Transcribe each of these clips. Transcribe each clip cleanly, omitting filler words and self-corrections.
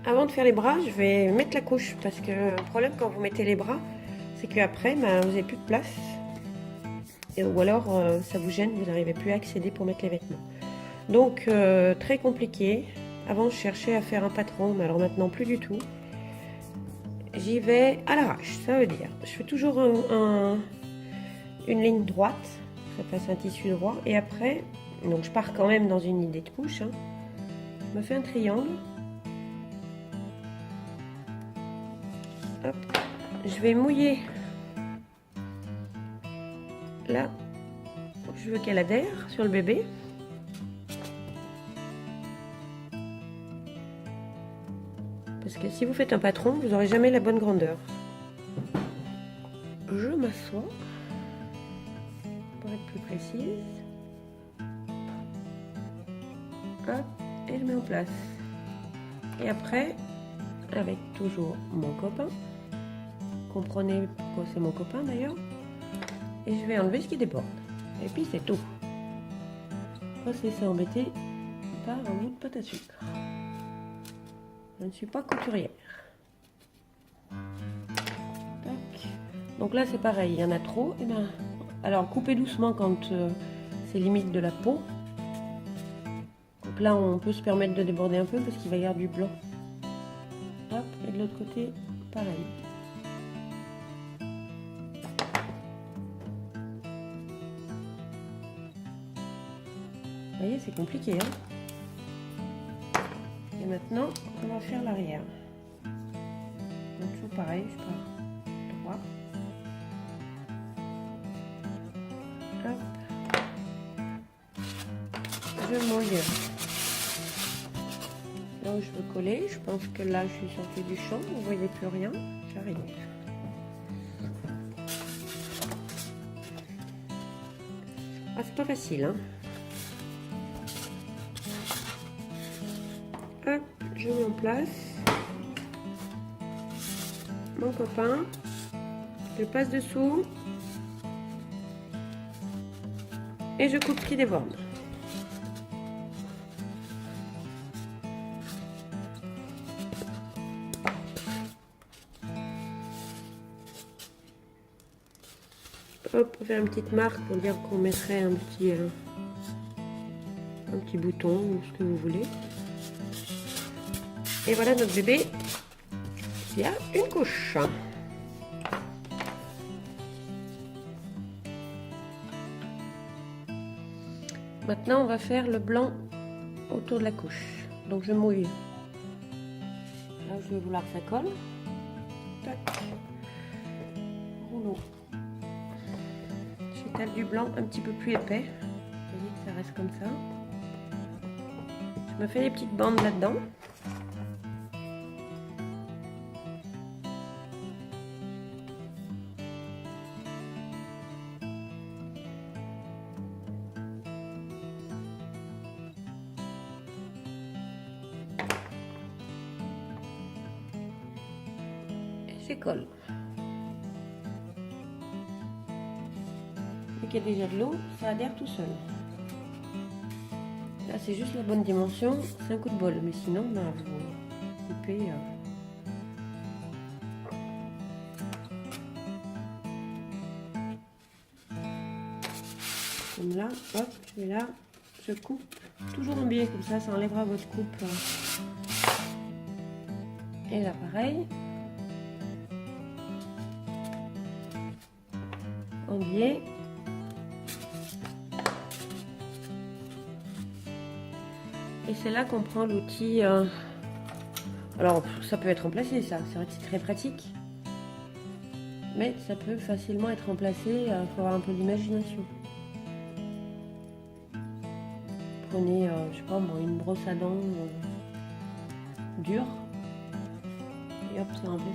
avant de faire les bras, je vais mettre la couche parce que le problème quand vous mettez les bras, c'est qu'après, vous n'avez plus de place. Ou alors, ça vous gêne, vous n'arrivez plus à accéder pour mettre les vêtements. Donc, très compliqué. Avant, je cherchais à faire un patron, mais alors maintenant, plus du tout. J'y vais à l'arrache, ça veut dire. Je fais toujours une ligne droite, ça passe un tissu droit. Et après, donc je pars quand même dans une idée de couche. Hein. Je me fais un triangle. Hop. Je vais mouiller là où je veux qu'elle adhère sur le bébé. Parce que si vous faites un patron, vous n'aurez jamais la bonne grandeur. Je m'assois pour être plus précise. Hop, et je mets en place. Et après, avec toujours mon copain, comprenez pourquoi c'est mon copain d'ailleurs, et je vais enlever ce qui déborde. Et puis c'est tout. Pas se laisser embêter par un bout de pâte à sucre. Je ne suis pas couturière. Tac. Donc là c'est pareil, il y en a trop. Et ben, alors coupez doucement quand c'est limite de la peau. Donc là on peut se permettre de déborder un peu parce qu'il va y avoir du blanc. Hop, et de l'autre côté, pareil. Vous voyez, c'est compliqué. Hein, et maintenant, on va faire l'arrière. Donc toujours pareil, je pars droit. Hop. Je mouille là où je veux coller. Je pense que là, je suis sortie du champ. Vous voyez plus rien. J'arrive. Ah, c'est pas facile, hein. Hop, je mets en place mon copain, je passe dessous et je coupe ce qui déborde. Hop, on fait une petite marque pour dire qu'on mettrait un petit bouton ou ce que vous voulez. Et voilà notre bébé, il y a une couche. Maintenant, on va faire le blanc autour de la couche. Donc, je mouille. Là, je vais vouloir que ça colle. Tac. Rouleau. J'étale du blanc un petit peu plus épais. Vous voyez que ça reste comme ça. Je me fais des petites bandes là-dedans. Colle. Vu qu'il y a déjà de l'eau, ça adhère tout seul. Là, c'est juste la bonne dimension, c'est un coup de bol, mais sinon, bah, vous coupez. Comme là, hop, et là, je coupe toujours en biais, comme ça enlèvera votre coupe. Et là, pareil. En biais. Et c'est là qu'on prend l'outil. Alors, ça peut être remplacé, ça. C'est vrai que c'est très pratique. Mais ça peut facilement être remplacé. Il faut avoir un peu d'imagination. Prenez, je sais pas moi, une brosse à dents dure. Et hop, c'est remplacé.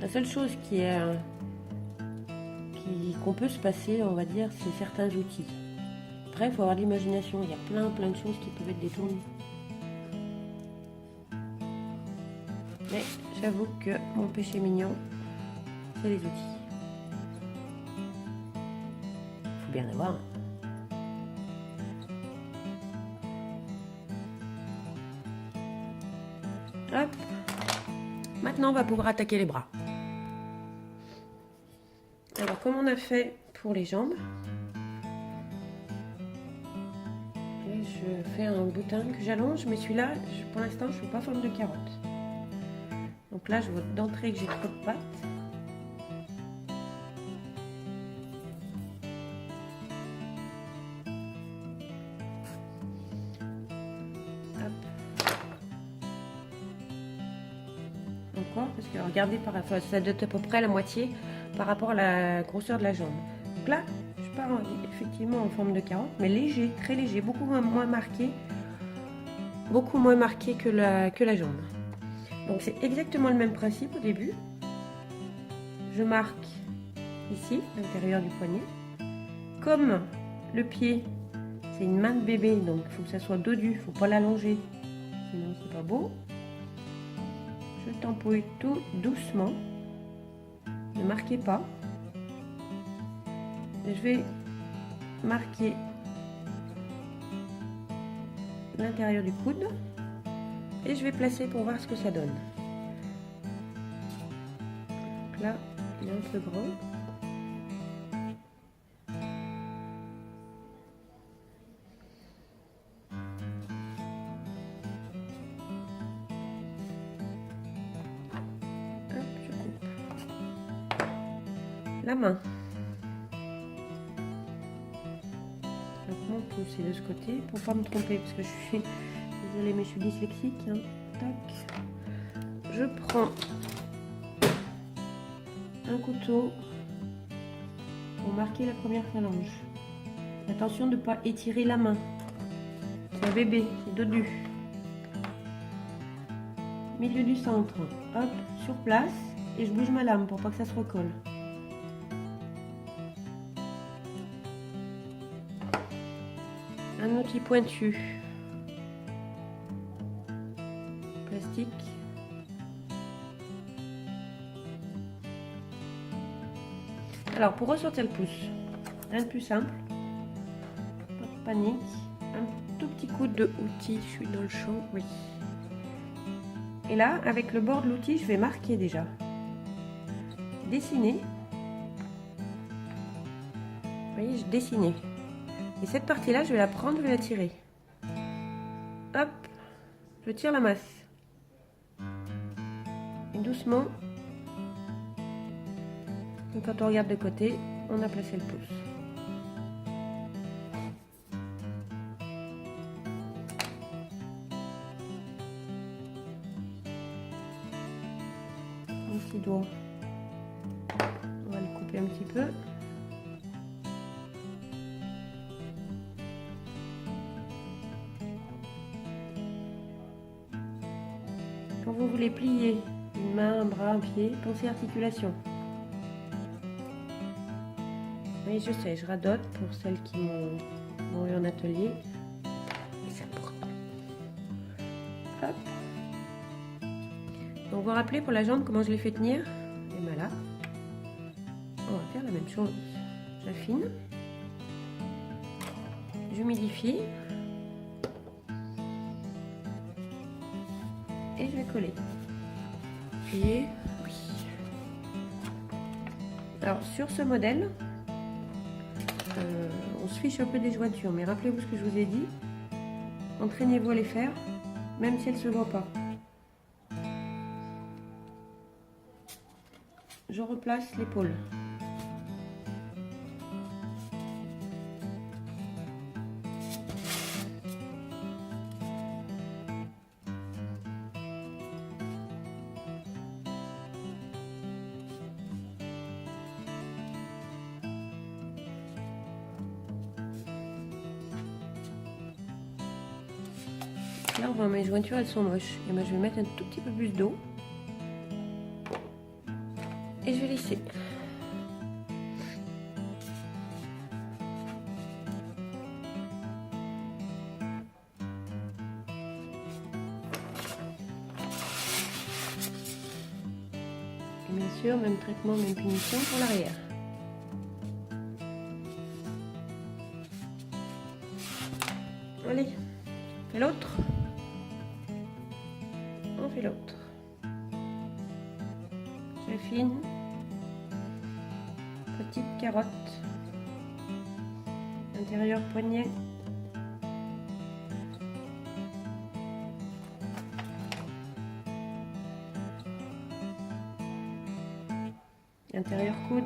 La seule chose qu'on peut se passer, on va dire, c'est certains outils. Après, il faut avoir de l'imagination. Il y a plein de choses qui peuvent être détournées. Mais j'avoue que mon péché mignon, c'est les outils. rien à voir. Hop. Maintenant, on va pouvoir attaquer les bras. Alors, comme on a fait pour les jambes, je fais un boutin que j'allonge, mais celui-là, pour l'instant, je ne fais pas forme de carotte. Donc là, je vois d'entrée que j'ai trop de pattes. Encore, parce que regardez, ça doit être à peu près la moitié par rapport à la grosseur de la jambe. Donc là, je pars effectivement en forme de carotte, mais léger, très léger, beaucoup moins marqué que la jambe. Donc c'est exactement le même principe au début. Je marque ici, l'intérieur du poignet. Comme le pied, c'est une main de bébé, donc il faut que ça soit dodu, il ne faut pas l'allonger, sinon c'est pas beau. Je tempouille tout doucement, ne marquez pas. Et je vais marquer l'intérieur du coude et je vais placer pour voir ce que ça donne. Donc là, il est un peu grand. Hop, je coupe. La main. Donc mon pouce est de ce côté pour pas me tromper parce que je suis désolée mais je suis dyslexique. Hein. Tac. Je prends un couteau pour marquer la première phalange. Attention de ne pas étirer la main. C'est un bébé, c'est dodu. Milieu du centre. Hop, sur place et je bouge ma lame pour pas que ça se recolle. Un outil pointu, plastique. Alors pour ressortir le pouce, rien de plus simple, pas de panique, un tout petit coup de outil, je suis dans le champ, oui. Et là, avec le bord de l'outil, je vais marquer déjà, dessiner. Vous voyez, je dessinais. Et cette partie-là, je vais la prendre, je vais la tirer. Hop, je tire la masse. Et doucement, et quand on regarde de côté, on a placé le pouce. Un petit doigt. On va le couper un petit peu. Quand vous voulez plier une main, un bras, un pied, pensez articulation. Oui, je sais, je radote pour celles qui m'ont eu en atelier. Et c'est important. Hop. Donc vous vous rappelez pour la jambe comment je l'ai fait tenir? Et bien là, on va faire la même chose. J'affine. J'humidifie. Et je vais coller. Plier. Oui. Alors sur ce modèle, on se fiche un peu des jointures, mais rappelez-vous ce que je vous ai dit. Entraînez-vous à les faire, même si elles ne se voient pas. Je replace l'épaule. Là, on voit mes jointures, elles sont moches. Et moi, je vais mettre un tout petit peu plus d'eau. Et je vais lisser. Et bien sûr, même traitement, même punition pour l'arrière. Allez, on fait l'autre. On fait l'autre. J'affine. Petite carotte. Intérieur poignet. Intérieur coude.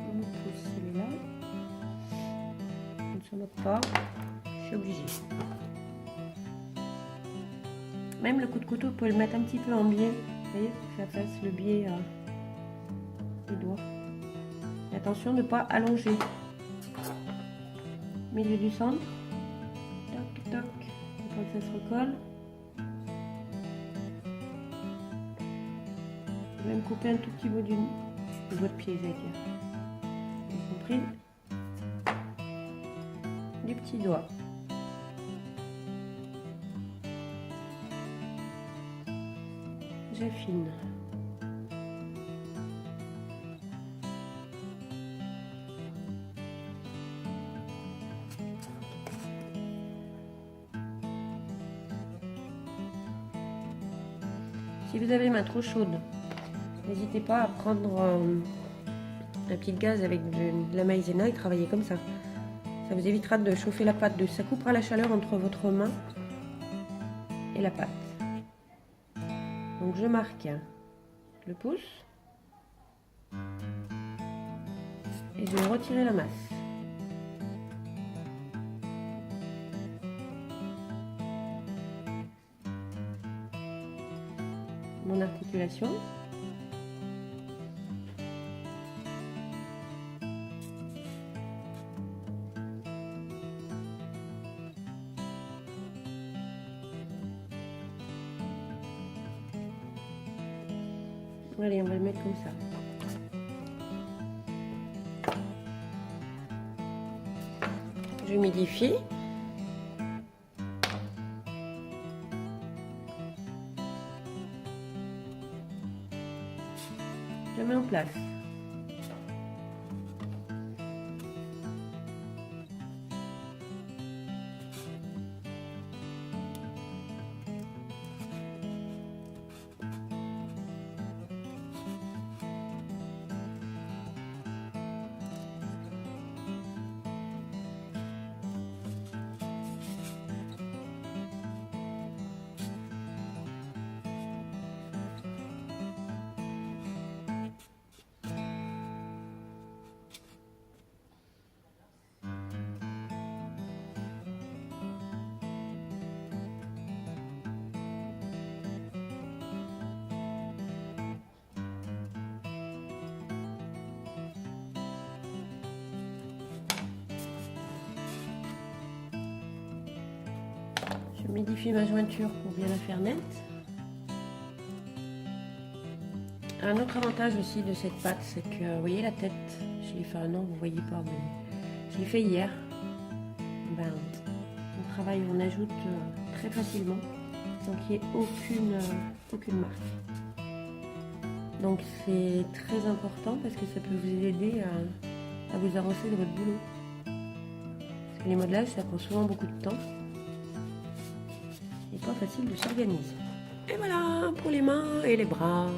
On pousse celui-là. On ne se moque pas. Je suis obligée. Même le coup de couteau, vous pouvez le mettre un petit peu en biais. Vous voyez, pour que ça fasse le biais des doigts. Et attention de ne pas allonger. Milieu du centre. Toc, toc. Pour que ça se recolle. Je vais même couper un tout petit bout du doigt de pied, vous compris? Du petit doigt. J'affine. Si vous avez les mains trop chaudes, n'hésitez pas à prendre un petit gaz avec de la maïzena et travailler comme ça. Ça vous évitera de chauffer la pâte, ça coupera la chaleur entre votre main et la pâte. Donc je marque le pouce et je vais retirer la masse. Mon articulation. Allez, on va le mettre comme ça. J'humidifie. Je mets en place. Je humidifie ma jointure pour bien la faire nette. Un autre avantage aussi de cette pâte, c'est que vous voyez la tête, je l'ai fait un an, vous voyez pas, mais je l'ai fait hier. Ben, on travaille, on ajoute très facilement, sans qu'il n'y ait aucune marque. Donc c'est très important parce que ça peut vous aider à vous avancer de votre boulot. Parce que les modelages, ça prend souvent beaucoup de temps. C'est pas facile de s'organiser. Et voilà pour les mains et les bras.